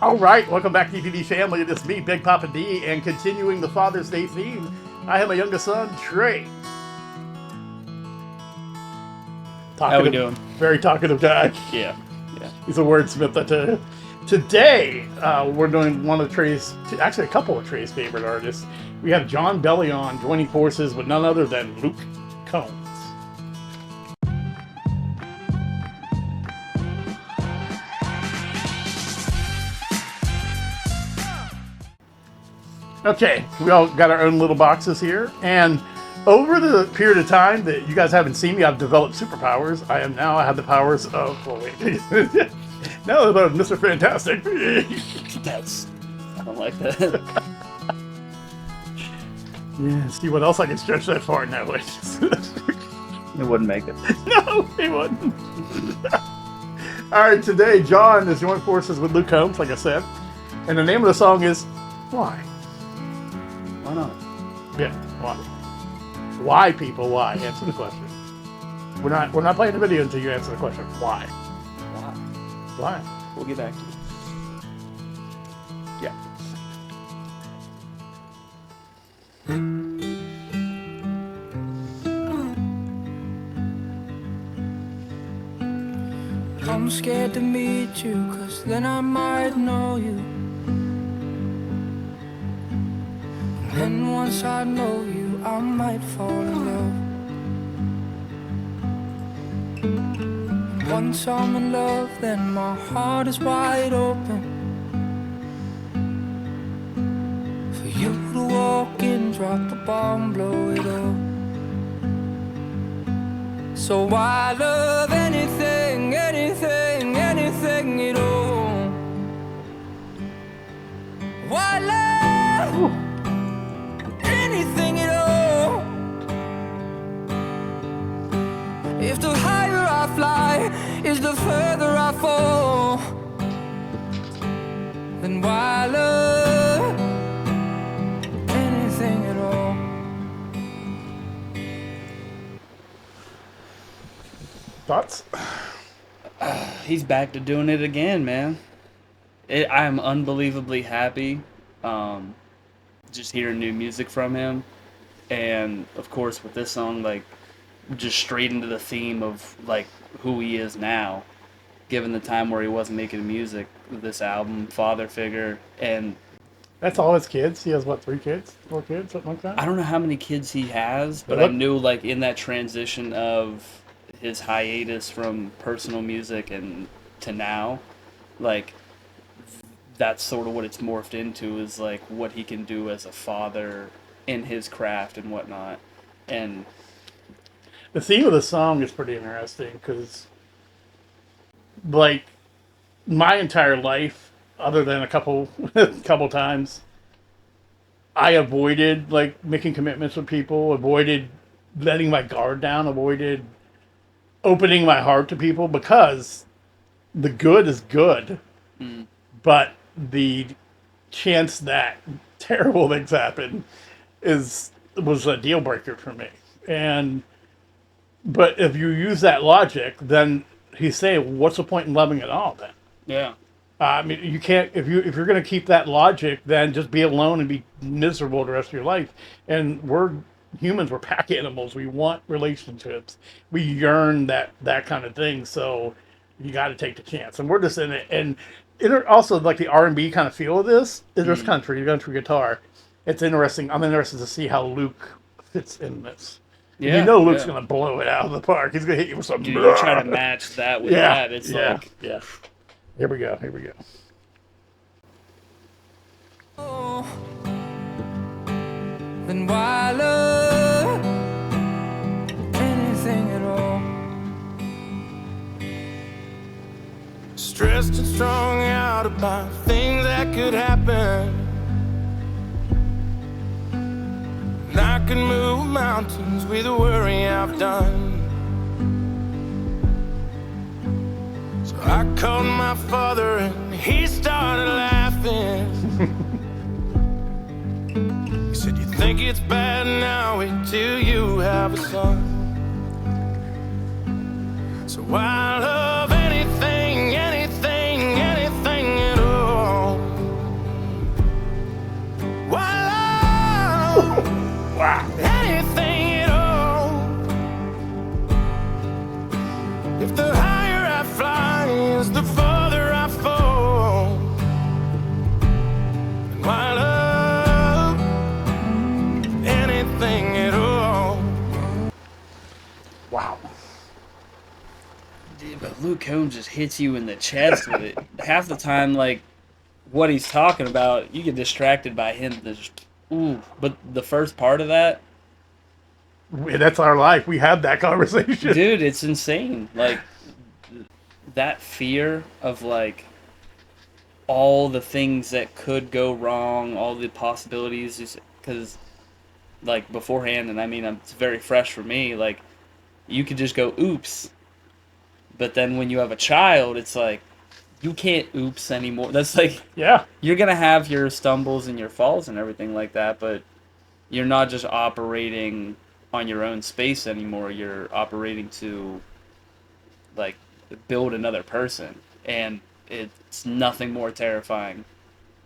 All right, welcome back to EPD family. It is me, Big Papa D, and continuing the Father's Day theme, I have my youngest son, Trey. How we doing? Very talkative guy. Yeah. He's a wordsmith, I tell you. Today, we're doing one of Trey's, actually a couple of Trey's favorite artists. We have Jon Bellion joining forces with none other than Luke Combs. Okay, we all got our own little boxes here, and over the period of time that you guys haven't seen me, I've developed superpowers. I have the powers of, now about Mr. Fantastic. I don't like that. Yeah, see what else I can stretch that far now. It wouldn't make it. No, it wouldn't. All right, today, Jon is joining forces with Luke Combs, like I said, and the name of the song is Why? Why not? Yeah, why? Why, people? Why? Answer the question. We're not playing the video until you answer the question. Why? Why? We'll get back to you. Yeah. I'm scared to meet you, 'cause then I might know you. And once I know you, I might fall in love. Once I'm in love, then my heart is wide open for you to walk in, drop the bomb, blow it up. So I love anything, anything, anything at all. Why love anything at all? If the higher I fly is the further I fall, then why love anything at all? Thoughts? He's back to doing it again, man. I'm unbelievably happy just hearing new music from him. And, of course, with this song, like, just straight into the theme of, like, who he is now, given the time where he wasn't making music. This album, father figure, and That's all his kids. He has, what, 3 kids? 4 kids? Something like that? I don't know how many kids he has, but Look. I knew, like, in that transition of his hiatus from personal music and to now, like, that's sort of what it's morphed into, is, like, what he can do as a father in his craft and whatnot. And The theme of the song is pretty interesting because, like, my entire life, other than a couple times, I avoided, like, making commitments with people, avoided letting my guard down, avoided opening my heart to people, because the good is good, but the chance that terrible things happen was a deal breaker for me. But if you use that logic, then he's saying, what's the point in loving at all then? yeah, I mean, you can't, if you're going to keep that logic, then just be alone and be miserable the rest of your life. And we're humans, we're pack animals. We want relationships. We yearn that kind of thing. So you got to take the chance. And we're just in it. And also, like, the R&B kind of feel of this is this country guitar. It's interesting. I'm interested to see how Luke fits in this. yeah. You know Luke's going to blow it out of the park. He's going to hit you with something. Dude, you try to match that with that. It's like, yeah. Here we go. Then why love anything at all? Stressed and strung out about things that could happen. And I can move mountains with the worry I've done. So I called my father and he started laughing. He said, you think it's bad now, wait till you have a son. So I love anything, anything, anything at all. Combs just hits you in the chest with it. Half the time, like, what he's talking about, you get distracted by him. Just, ooh. But the first part of that, That's our life. We had that conversation. dude, it's insane. Like, that fear of, like, all the things that could go wrong, all the possibilities, because, like, beforehand, and I mean, it's very fresh for me, like, you could just go, oops. But then when you have a child, it's like, you can't oops anymore. That's like, Yeah. you're going to have your stumbles and your falls and everything like that, but you're not just operating on your own space anymore. You're operating to, like, build another person. And it's nothing more terrifying.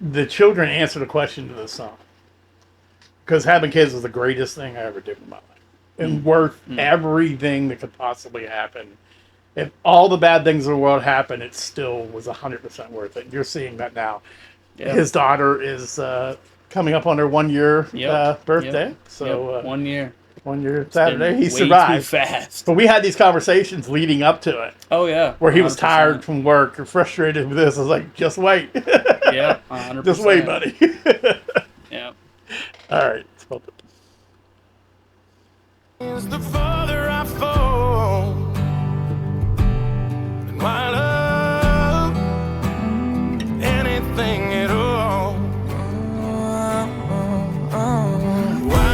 The children answer the question to this song. Because having kids was the greatest thing I ever did in my life. And worth everything that could possibly happen. If all the bad things in the world happened, it still was 100% worth it. You're seeing that now. Yep. His daughter is coming up on her 1 year birthday. Yep. So 1 year. 1 year Saturday. He Way survived. too fast. But we had these conversations leading up to it. Oh, yeah. Where he was 100%. tired from work or frustrated with this. I was like, just wait. Yeah, 100%. Just wait, buddy. Yeah. All right. Is the farther I fall, and why love anything at all? Why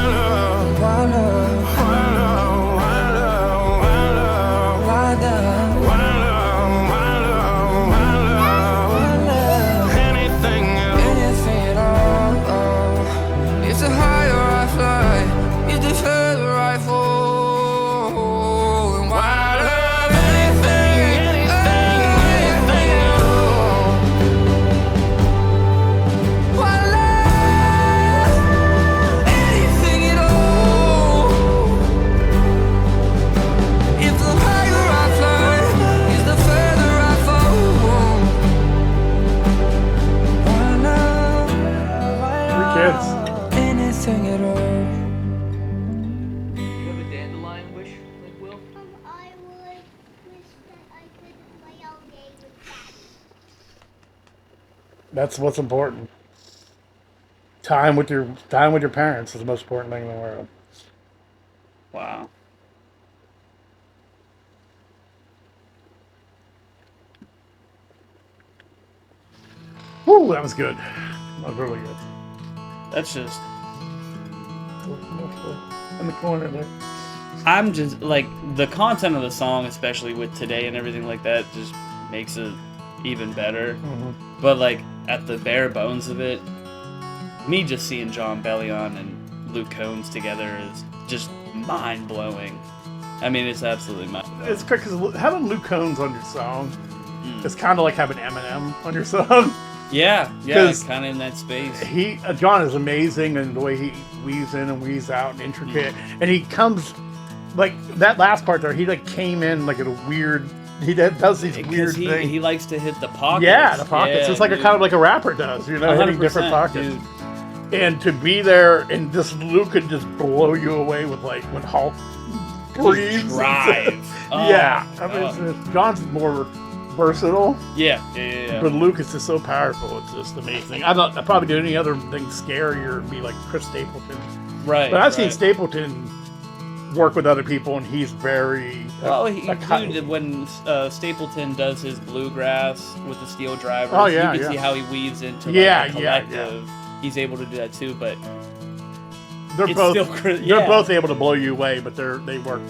love? Why love? Why love? Why love? Why love? Why love? Why love? Why love? Anything at all? It's a higher I fly. It's the further I fall. And why love anything at all? Why love anything at all? If the higher I fly, is the further I fall. Why love? 3 kids. Anything at all. Do you have a dandelion wish, like Will? I would wish that I could play all day with Daddy. That's what's important. Time with your parents is the most important thing in the world. Wow. Woo, that was good. That was really good. That's just, In the corner there. I'm just, like, the content of the song, especially with today and everything like that, just makes it even better. Mm-hmm. But, like, at the bare bones of it, me just seeing Jon Bellion and Luke Combs together is just mind-blowing. I mean, it's absolutely mind-blowing. It's quick because having Luke Combs on your song is kind of like having Eminem on your song. Yeah, 'Cause kind of in that space. John is amazing in the way he weaves in and weaves out and intricate, and he comes like that last part there. He like came in like in a weird. He does these weird things. He likes to hit the pockets. Yeah, the pockets. Yeah, it's like dude. a kind of like a rapper does, you know, hitting 100%, different pockets. dude. And to be there and this Luke could just blow you away with like when Hulk breathes. Drive. Yeah, I mean, John's more versatile, Yeah. but Luke is just so powerful. It's just amazing. I thought I'd probably do any other thing scarier and be like Chris Stapleton. Right. But I've seen right. Stapleton work with other people, and he's very. Well, dude, when Stapleton does his bluegrass with the steel drivers, Oh, yeah, you can yeah. see how he weaves into Yeah, like, a yeah, collective. He's able to do that too, but they're it's both still they're both able to blow you away, but they work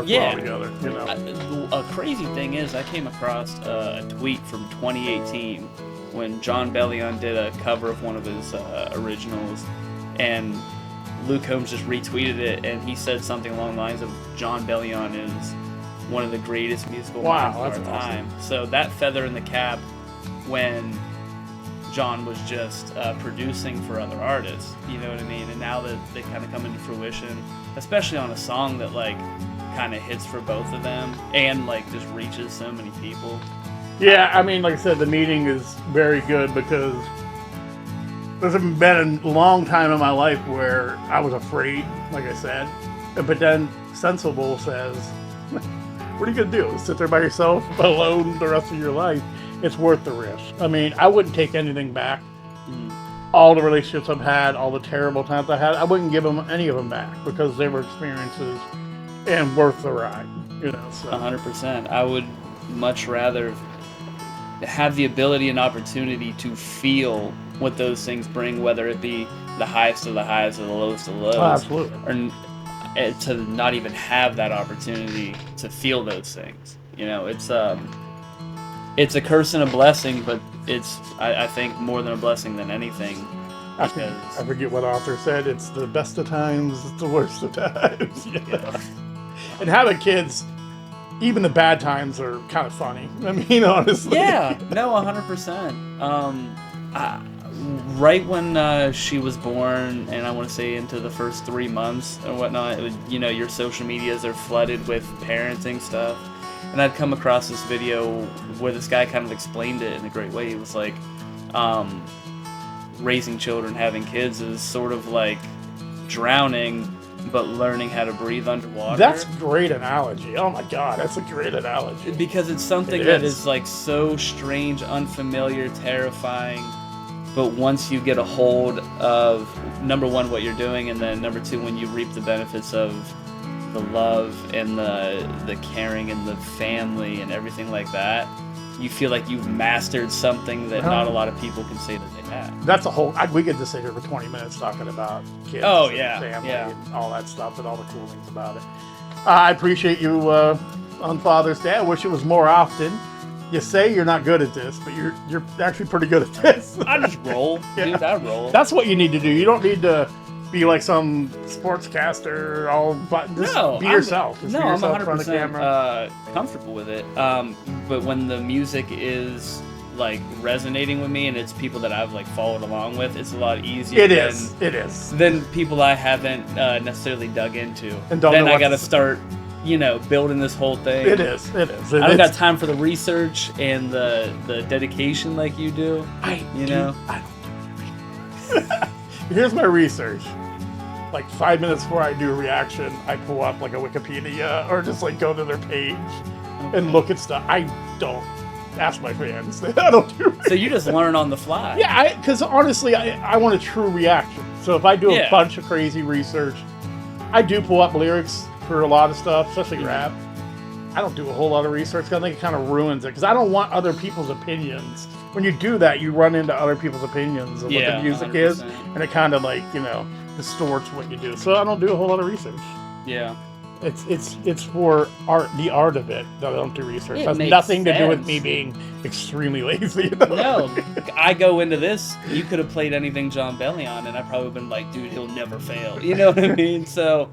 Yeah. well together. You know. A crazy thing is, I came across a tweet from 2018 when Jon Bellion did a cover of one of his originals, and Luke Combs just retweeted it, and he said something along the lines of Jon Bellion is one of the greatest musical minds of that's our awesome. time. So that feather in the cap when John was just producing for other artists, you know what I mean? And now that they kind of come into fruition, especially on a song that like kind of hits for both of them and like just reaches so many people. Yeah, I mean, like I said, the meeting is very good because there's been a long time in my life where I was afraid, like I said, but then Sensible says, What are you gonna do? Sit there by yourself alone the rest of your life? It's worth the risk. I mean, I wouldn't take anything back. All the relationships I've had, all the terrible times I had, I wouldn't give them any of them back because they were experiences and worth the ride. You know, so 100%. I would much rather have the ability and opportunity to feel what those things bring, whether it be the highest of the highs or the lowest of the lows. Oh, absolutely. Or to not even have that opportunity to feel those things. You know, it's a curse and a blessing, but it's I think more than a blessing than anything. I forget what author said. It's the best of times, it's the worst of times. Yeah. And having kids, even the bad times are kind of funny. I mean, honestly. Yeah, no, 100%. Right when she was born, and I want to say into the first 3 months and whatnot, it was, you know, your social medias are flooded with parenting stuff. And I'd come across this video where this guy kind of explained it in a great way. He was like, raising children, having kids is sort of like drowning, but learning how to breathe underwater. That's a great analogy. Oh my God, that's a great analogy. Because it's something that is like so strange, unfamiliar, terrifying. But once you get a hold of, number one, what you're doing, and then number two, when you reap the benefits of the love and the caring and the family and everything like that, you feel like you've mastered something that not a lot of people can say that they have. That's a whole, we could just sit here for 20 minutes talking about kids and family and all that stuff and all the cool things about it. I appreciate you on Father's Day. I wish it was more often. You say you're not good at this, but you're actually pretty good at this. I just roll. Dude, I roll. That's what you need to do. You don't need to be like some sportscaster, just be yourself. Just be yourself I'm in front of the 100% camera. Comfortable with it. But when the music is like resonating with me and it's people that I've like followed along with, it's a lot easier. It is. Than people I haven't necessarily dug into. And don't then know I what got to to start, building this whole thing. It is. I don't got time for the research and the dedication like you do. Here's my research. Like 5 minutes before I do a reaction, I pull up like a Wikipedia or just like go to their page and look at stuff. I don't ask my fans. I don't do research. So you just learn on the fly. Yeah, because honestly, I want a true reaction. So if I do a bunch of crazy research, I do pull up lyrics for a lot of stuff, especially rap. I don't do a whole lot of research because I think it kind of ruins it because I don't want other people's opinions. When you do that, you run into other people's opinions of what the music 100%. is, and it kind of like, distorts what you do. So I don't do a whole lot of research. Yeah. It's for the art of it that I don't do research. It has makes nothing to do with sense. me being extremely lazy. No, I go into this, you could have played anything Jon Bellion, and I probably been like, dude, he'll never fail. You know what I mean? So,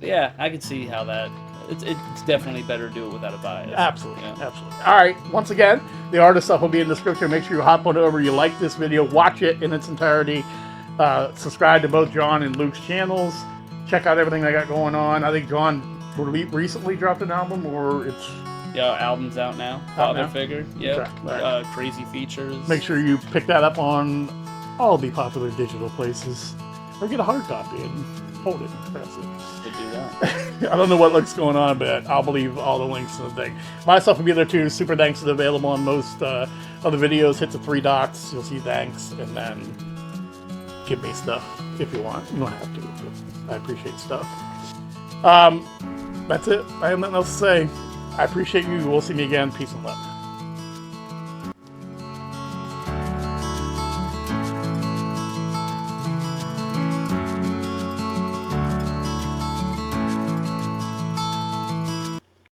yeah, I could see how that. It's definitely better to do it without a bias. Absolutely, absolutely. All right, once again, the artist stuff will be in the description. Make sure you hop on over, you like this video, watch it in its entirety. Subscribe to both Jon and Luke's channels. Check out everything they got going on. I think Jon recently dropped an album, or it's... Yeah, album's out now. Father Figure. Yep. Okay. Right. Crazy features. Make sure you pick that up on all the popular digital places. Or get a hard copy and hold it and press it. To do that. I don't know what looks going on, but I'll leave all the links to the thing. My stuff will be there too. Super Thanks is available on most other videos. Hit the 3 dots. You'll see thanks, and then give me stuff if you want. You don't have to, but I appreciate stuff. That's it. I have nothing else to say. I appreciate you. We'll see me again. Peace and love.